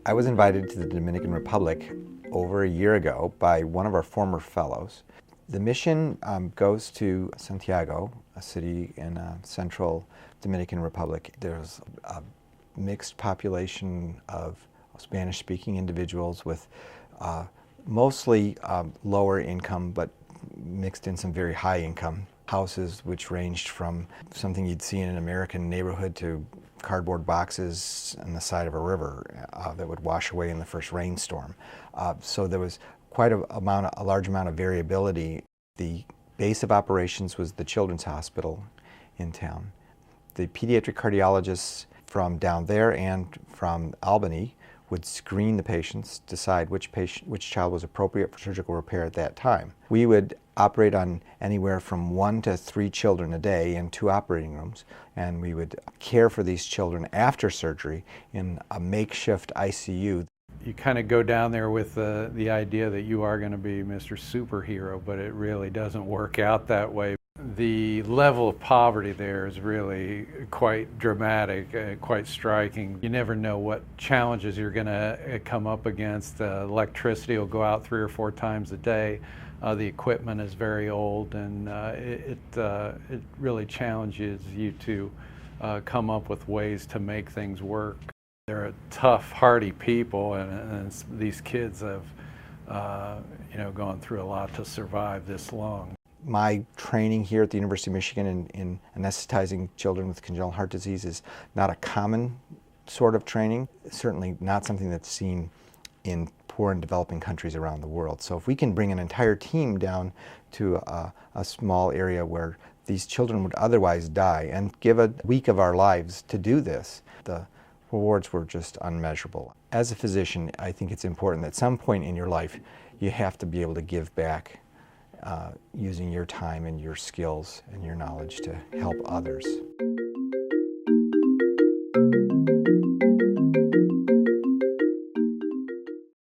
I was invited to the Dominican Republic over a year ago by one of our former fellows. The mission goes to Santiago, a city in central Dominican Republic. There's a mixed population of Spanish-speaking individuals with mostly lower income, but mixed in some very high income. Houses which ranged from something you'd see in an American neighborhood to cardboard boxes on the side of a river that would wash away in the first rainstorm. So there was quite a large amount of variability. The base of operations was the Children's Hospital in town. The pediatric cardiologists from down there and from Albany would screen the patients, decide which child was appropriate for surgical repair at that time. We would operate on anywhere from 1 to 3 children a day in 2 operating rooms, and we would care for these children after surgery in a makeshift ICU. You kind of go down there with the idea that you are going to be Mr. Superhero, but it really doesn't work out that way. The level of poverty there is really quite dramatic, quite striking. You never know what challenges you're going to come up against. Electricity will go out 3 or 4 times a day. The equipment is very old, and it really challenges you to come up with ways to make things work. They're tough, hardy people, and these kids have gone through a lot to survive this long. My training here at the University of Michigan in anesthetizing children with congenital heart disease is not a common sort of training. It's certainly not something that's seen in poor and developing countries around the world. So if we can bring an entire team down to a small area where these children would otherwise die and give a week of our lives to do this, the rewards were just unmeasurable. As a physician, I think it's important that at some point in your life you have to be able to give back using your time and your skills and your knowledge to help others.